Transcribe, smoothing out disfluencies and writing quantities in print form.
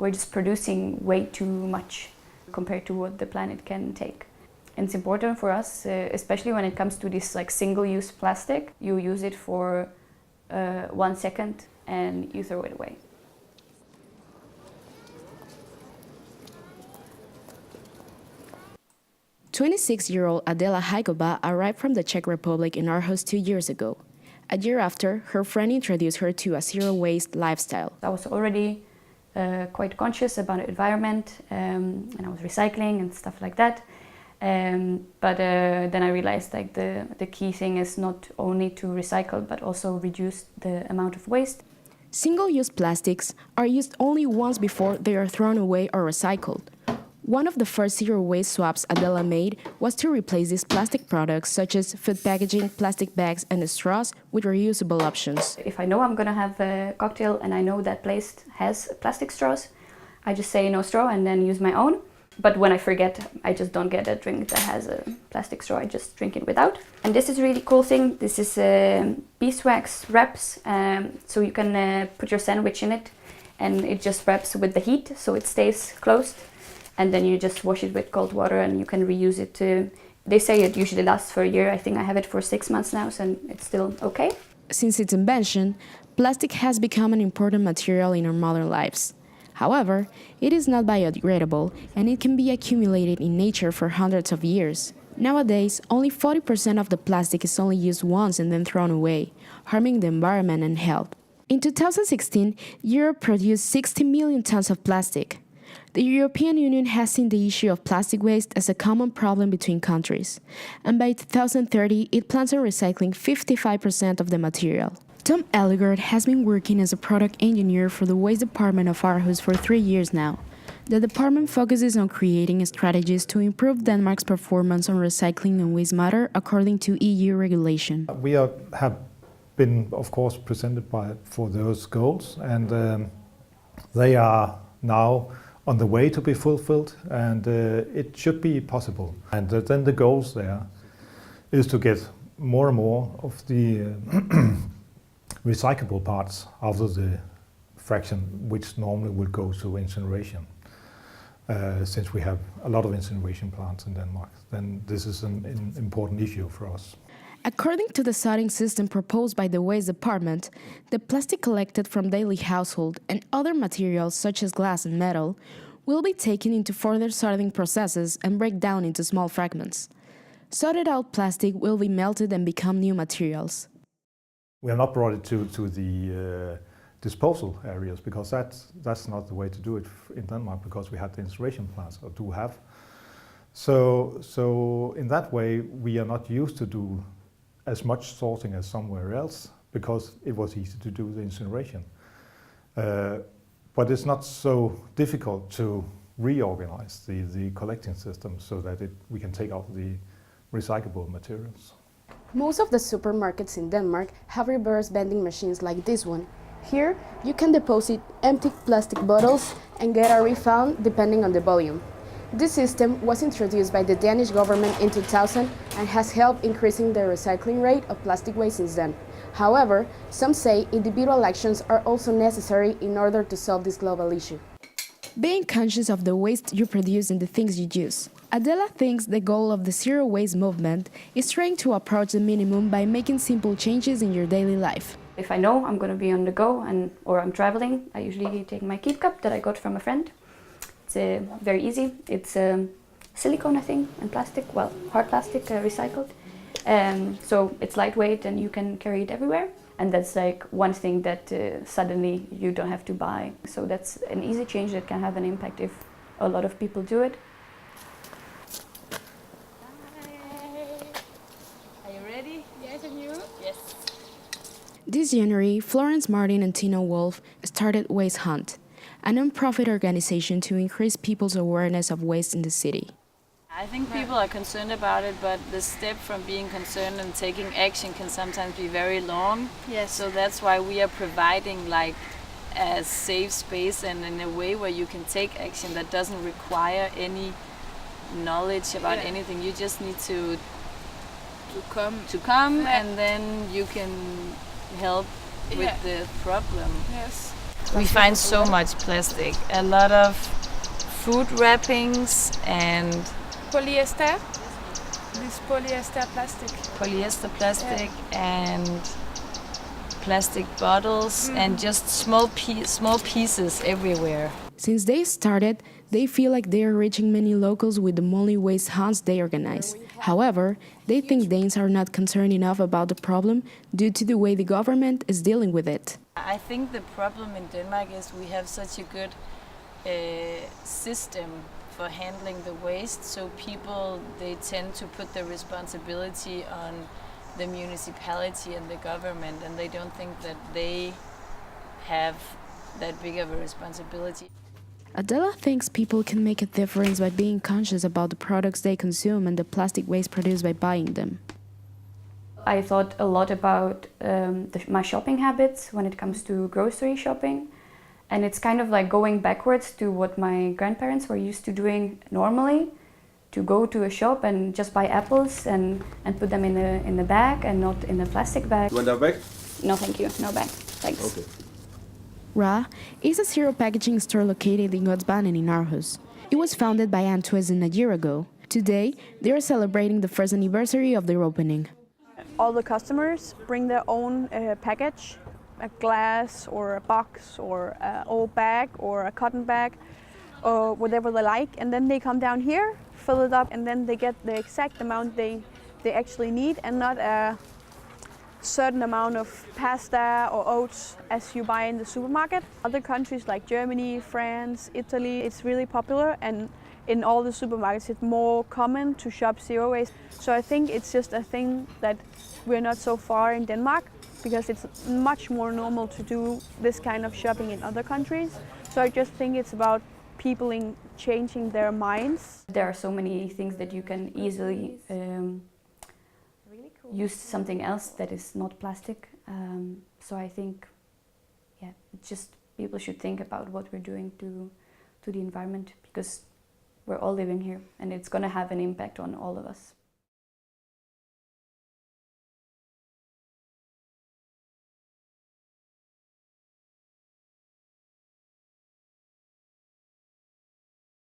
we're just producing way too much compared to what the planet can take. And it's important for us, especially when it comes to this like single-use plastic. You use it for 1 second and you throw it away. "26-year-old Adela Hajkova arrived from the Czech Republic in Aarhus 2 years ago. A year after, her friend introduced her to a zero-waste lifestyle. I was already quite conscious about the environment, and I was recycling and stuff like that. But then I realized like the key thing is not only to recycle, but also reduce the amount of waste. Single-use plastics are used only once before they are thrown away or recycled. One of the first zero-waste swaps Adela made was to replace these plastic products, such as food packaging, plastic bags, and straws, with reusable options. If I know I'm gonna have a cocktail and I know that place has plastic straws, I just say no straw and then use my own. But when I forget, I just don't get a drink that has a plastic straw, I just drink it without. And this is a really cool thing. This is beeswax wraps, so you can put your sandwich in it and it just wraps with the heat, so it stays closed. And then you just wash it with cold water and you can reuse it. They say it usually lasts for a year. I think I have it for 6 months now, so it's still okay. Since its invention, plastic has become an important material in our modern lives. However, it is not biodegradable and it can be accumulated in nature for hundreds of years. Nowadays, only 40% of the plastic is only used once and then thrown away, harming the environment and health. In 2016, Europe produced 60 million tons of plastic. The European Union has seen the issue of plastic waste as a common problem between countries, and by 2030 it plans on recycling 55% of the material. Tom Ellegard has been working as a product engineer for the waste department of Aarhus for 3 years now. The department focuses on creating strategies to improve Denmark's performance on recycling and waste matter according to EU regulation. We have been, of course, presented for those goals, and they are now on the way to be fulfilled, and it should be possible. And then the goals there is to get more and more of the recyclable parts out of the fraction which normally would go to incineration. Since we have a lot of incineration plants in Denmark, then this is an important issue for us. According to the sorting system proposed by the Waste Department, the plastic collected from daily household and other materials such as glass and metal will be taken into further sorting processes and break down into small fragments. Sorted out plastic will be melted and become new materials. We have not brought it to the disposal areas, because that's not the way to do it in Denmark, because we have the incineration plants, or do have. So in that way, we are not used to do as much sorting as somewhere else, because it was easy to do the incineration. But it's not so difficult to reorganize the collecting system so that we can take out the recyclable materials. Most of the supermarkets in Denmark have reverse vending machines like this one. Here, you can deposit empty plastic bottles and get a refund depending on the volume. This system was introduced by the Danish government in 2000 and has helped increasing the recycling rate of plastic waste since then. However, some say individual actions are also necessary in order to solve this global issue. Being conscious of the waste you produce and the things you use. Adela thinks the goal of the zero waste movement is trying to approach the minimum by making simple changes in your daily life. If I know I'm going to be on the go or I'm traveling, I usually take my keep cup that I got from a friend. It's very easy. It's silicone, I think, and plastic, well, hard plastic, recycled. So it's lightweight and you can carry it everywhere. And that's like one thing that suddenly you don't have to buy. So that's an easy change that can have an impact if a lot of people do it. Are you ready? Yes, and you? Yes. This January, Florence Martin and Tina Wolf started Waste Hunt, a non-profit organization to increase people's awareness of waste in the city. I think people are concerned about it, but the step from being concerned and taking action can sometimes be very long. Yes. So that's why we are providing like a safe space and in a way where you can take action that doesn't require any knowledge about anything. You just need to come and then you can help with the problem. Yes. We find so much plastic. A lot of food wrappings and Polyester. This polyester plastic. and plastic bottles and just small pieces everywhere. Since they started, they feel like they are reaching many locals with the monthly waste hunts they organize. However, they think Danes are not concerned enough about the problem due to the way the government is dealing with it. I think the problem in Denmark is we have such a good system for handling the waste, so people, they tend to put the responsibility on the municipality and the government, and they don't think that they have that big of a responsibility. Adela thinks people can make a difference by being conscious about the products they consume and the plastic waste produced by buying them. I thought a lot about my shopping habits when it comes to grocery shopping. And it's kind of like going backwards to what my grandparents were used to doing normally, to go to a shop and just buy apples and put them in the bag and not in a plastic bag. You want that bag? No, thank you. No bag. Thanks. Okay. Ra is a zero packaging store located in Godsbanen in Aarhus. It was founded by Antoisen a year ago. Today, they are celebrating the first anniversary of their opening. All the customers bring their own package, a glass or a box or an old bag or a cotton bag or whatever they like, and then they come down here, fill it up, and then they get the exact amount they actually need and not a certain amount of pasta or oats as you buy in the supermarket. Other countries like Germany, France, Italy, it's really popular, and in all the supermarkets it's more common to shop zero waste. So I think it's just a thing that we're not so far in Denmark, because it's much more normal to do this kind of shopping in other countries. So I just think it's about people changing their minds. There are so many things that you can easily use something else that is not plastic. So I think, yeah, it's just people should think about what we're doing to the environment, because we're all living here and it's going to have an impact on all of us.